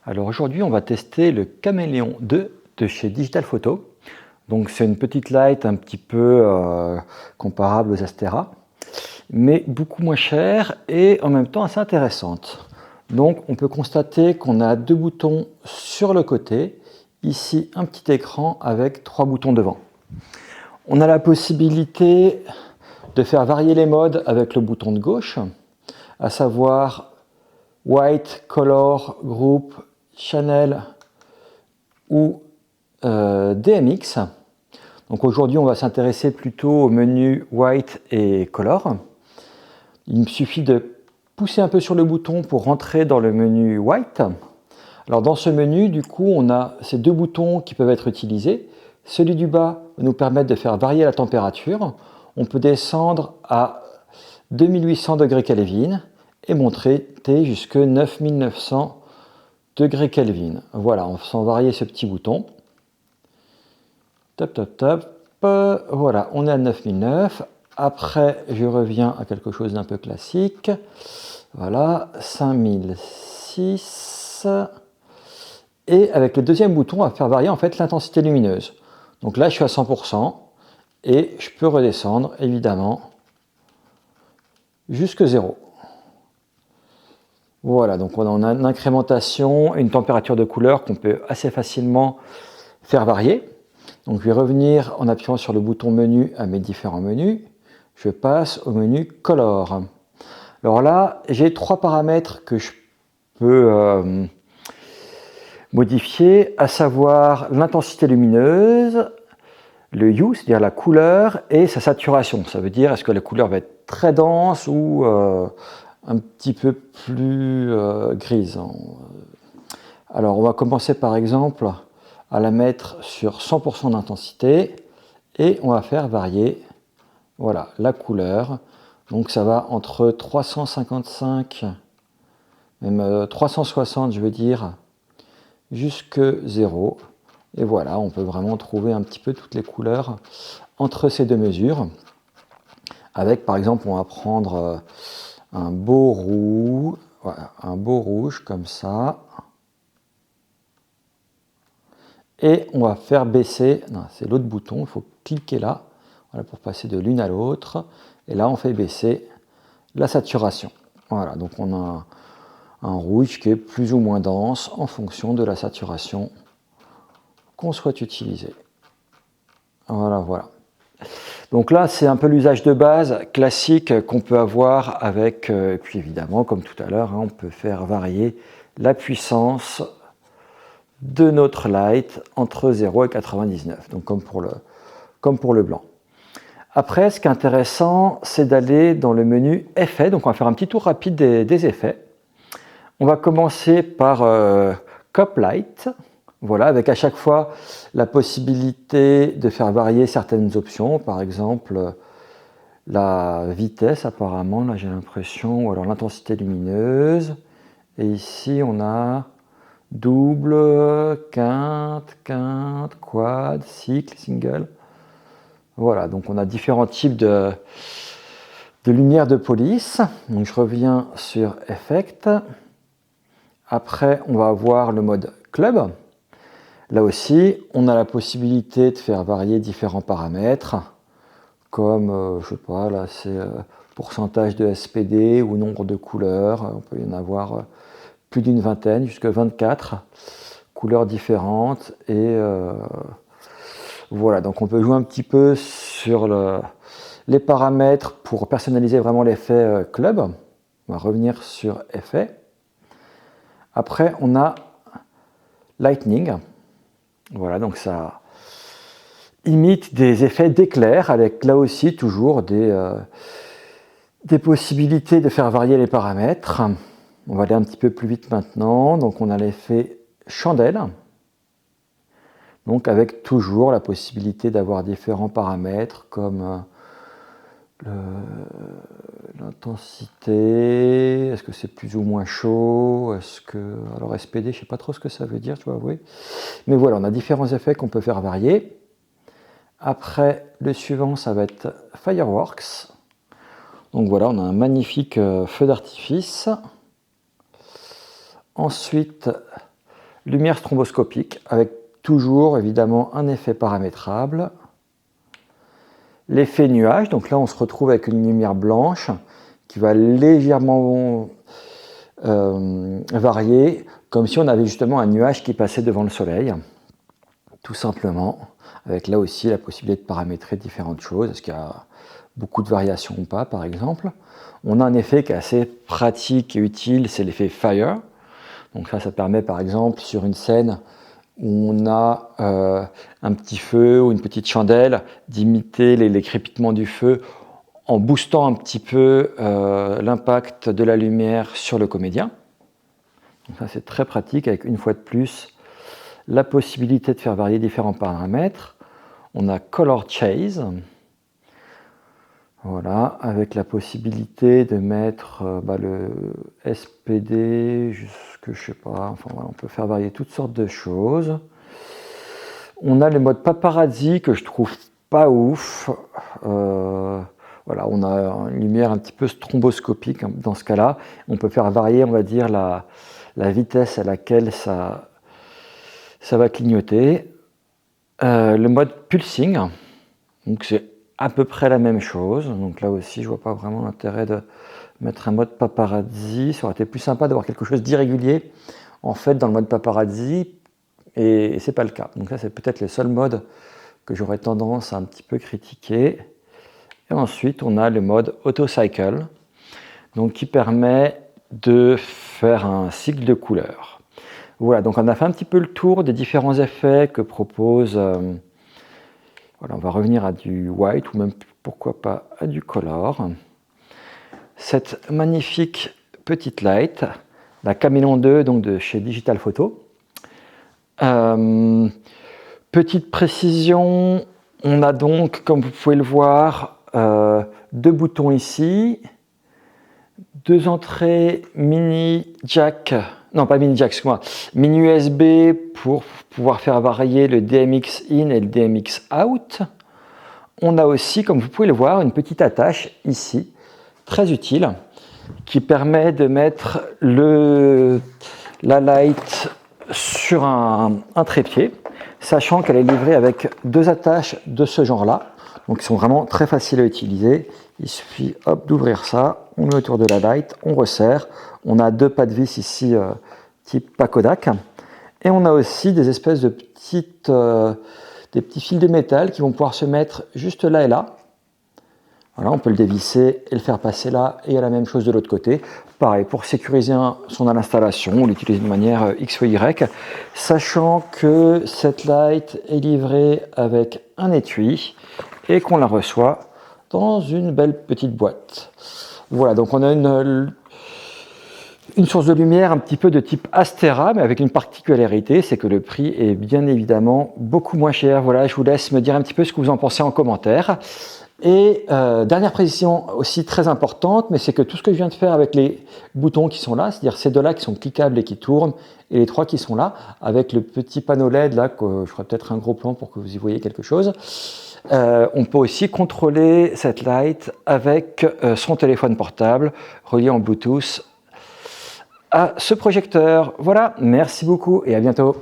Alors aujourd'hui, on va tester le Caméléon 2 de chez Digital Photo. Donc c'est une petite light un petit peu comparable aux Astera, mais beaucoup moins chère et en même temps assez intéressante. Donc on peut constater qu'on a deux boutons sur le côté, ici un petit écran avec trois boutons devant. On a la possibilité de faire varier les modes avec le bouton de gauche, à savoir White, Color, Group, Channel ou DMX. Donc aujourd'hui, on va s'intéresser plutôt au menu White et Color. Il me suffit de pousser un peu sur le bouton pour rentrer dans le menu White. Alors dans ce menu, du coup, on a ces deux boutons qui peuvent être utilisés. Celui du bas va nous permettre de faire varier la température. On peut descendre à 2800 degrés Kelvin et monter jusqu'à 9900 degrés Kelvin. Voilà, on sent varier ce petit bouton. Top, top, top. Voilà, on est à 9009. Après, je reviens à quelque chose d'un peu classique. Voilà, 5006. Et avec le deuxième bouton, on va faire varier en fait l'intensité lumineuse. Donc là, je suis à 100% et je peux redescendre évidemment jusque 0. Voilà, donc on a une incrémentation, une température de couleur qu'on peut assez facilement faire varier. Donc je vais revenir en appuyant sur le bouton menu à mes différents menus. Je passe au menu Color. Alors là, j'ai trois paramètres que je peux modifier, à savoir l'intensité lumineuse, le hue, c'est-à-dire la couleur, et sa saturation. Ça veut dire est-ce que la couleur va être très dense ou un petit peu plus grise. Alors on va commencer par exemple à la mettre sur 100% d'intensité et on va faire varier voilà, la couleur. Donc ça va entre 355, même 360 je veux dire, jusque 0. Et voilà, on peut vraiment trouver un petit peu toutes les couleurs entre ces deux mesures. Avec par exemple, on va prendre un beau rouge, voilà, un beau rouge comme ça. Et on va faire baisser, c'est l'autre bouton, il faut cliquer là, voilà, pour passer de l'une à l'autre. Et là, on fait baisser la saturation. Voilà, donc on a un rouge qui est plus ou moins dense en fonction de la saturation qu'on souhaite utiliser. Voilà, voilà. Donc là, c'est un peu l'usage de base classique qu'on peut avoir avec, puis évidemment, comme tout à l'heure, on peut faire varier la puissance de notre light entre 0 et 99, donc comme pour le blanc. Après, ce qui est intéressant, c'est d'aller dans le menu Effets. Donc on va faire un petit tour rapide des effets. On va commencer par Cop Light, voilà, avec à chaque fois la possibilité de faire varier certaines options, par exemple la vitesse apparemment, là j'ai l'impression, ou alors l'intensité lumineuse. Et ici on a double, quinte, quad, cycle, single. Voilà, donc on a différents types de lumière de police. Donc je reviens sur Effect. Après, on va avoir le mode Club. Là aussi, on a la possibilité de faire varier différents paramètres, comme, je sais pas, là c'est pourcentage de SPD ou nombre de couleurs. On peut y en avoir plus d'une vingtaine, jusqu'à 24 couleurs différentes. Et voilà, donc on peut jouer un petit peu sur les paramètres pour personnaliser vraiment l'effet club. On va revenir sur effet. Après, on a lightning. Voilà, donc ça imite des effets d'éclair avec là aussi toujours des possibilités de faire varier les paramètres. On va aller un petit peu plus vite maintenant. Donc on a l'effet chandelle. Donc avec toujours la possibilité d'avoir différents paramètres comme l'intensité, est-ce que c'est plus ou moins chaud, est-ce que... Alors SPD, je ne sais pas trop ce que ça veut dire, je dois avouer. Mais voilà, on a différents effets qu'on peut faire varier. Après, le suivant, ça va être Fireworks. Donc voilà, on a un magnifique feu d'artifice. Ensuite, lumière stroboscopique avec toujours évidemment un effet paramétrable. L'effet nuage, donc là on se retrouve avec une lumière blanche qui va légèrement varier, comme si on avait justement un nuage qui passait devant le soleil, tout simplement, avec là aussi la possibilité de paramétrer différentes choses, est-ce qu'il y a beaucoup de variations ou pas par exemple. On a un effet qui est assez pratique et utile, c'est l'effet fire. Donc ça permet par exemple sur une scène où on a un petit feu ou une petite chandelle, d'imiter les crépitements du feu en boostant un petit peu l'impact de la lumière sur le comédien. Donc ça c'est très pratique avec une fois de plus la possibilité de faire varier différents paramètres. On a Color Chase, voilà, avec la possibilité de mettre le SPD jusque je sais pas, enfin voilà, on peut faire varier toutes sortes de choses. On a le mode paparazzi que je trouve pas ouf. Voilà, on a une lumière un petit peu stromboscopique dans ce cas-là. On peut faire varier, on va dire, la vitesse à laquelle ça va clignoter. Le mode pulsing, donc c'est à peu près la même chose. Donc là aussi, je vois pas vraiment l'intérêt de mettre un mode paparazzi. Ça aurait été plus sympa d'avoir quelque chose d'irrégulier en fait dans le mode paparazzi, et c'est pas le cas. Donc là, c'est peut-être le seul mode que j'aurais tendance à un petit peu critiquer. Et ensuite, on a le mode Auto Cycle, donc qui permet de faire un cycle de couleurs. Voilà, donc on a fait un petit peu le tour des différents effets que propose. Voilà, on va revenir à du white ou même pourquoi pas à du color. Cette magnifique petite light, la Caméléon 2 donc de chez Digital Photo. Petite précision, on a donc, comme vous pouvez le voir, deux boutons ici, deux entrées mini jack, non pas mini jack, excuse-moi, mini USB pour pouvoir faire varier le DMX in et le DMX out. On a aussi, comme vous pouvez le voir, une petite attache ici, très utile, qui permet de mettre la light sur un trépied, sachant qu'elle est livrée avec deux attaches de ce genre-là, donc qui sont vraiment très faciles à utiliser. Il suffit d'ouvrir ça, on met autour de la light, on resserre. On a deux pas de vis ici type Pakodak, et on a aussi des espèces de des petits fils de métal qui vont pouvoir se mettre juste là et là. Voilà, on peut le dévisser et le faire passer là, et il y a la même chose de l'autre côté. Pareil, pour sécuriser son installation, on l'utilise de manière X ou Y, sachant que cette light est livrée avec un étui et qu'on la reçoit dans une belle petite boîte. Voilà, donc on a une source de lumière un petit peu de type Astera, mais avec une particularité, c'est que le prix est bien évidemment beaucoup moins cher. Voilà, je vous laisse me dire un petit peu ce que vous en pensez en commentaire. Et dernière précision aussi très importante, mais c'est que tout ce que je viens de faire avec les boutons qui sont là, c'est-à-dire ces deux-là qui sont cliquables et qui tournent, et les trois qui sont là, avec le petit panneau LED là, que je ferai peut-être un gros plan pour que vous y voyez quelque chose, on peut aussi contrôler cette light avec son téléphone portable relié en Bluetooth à ce projecteur. Voilà, merci beaucoup et à bientôt.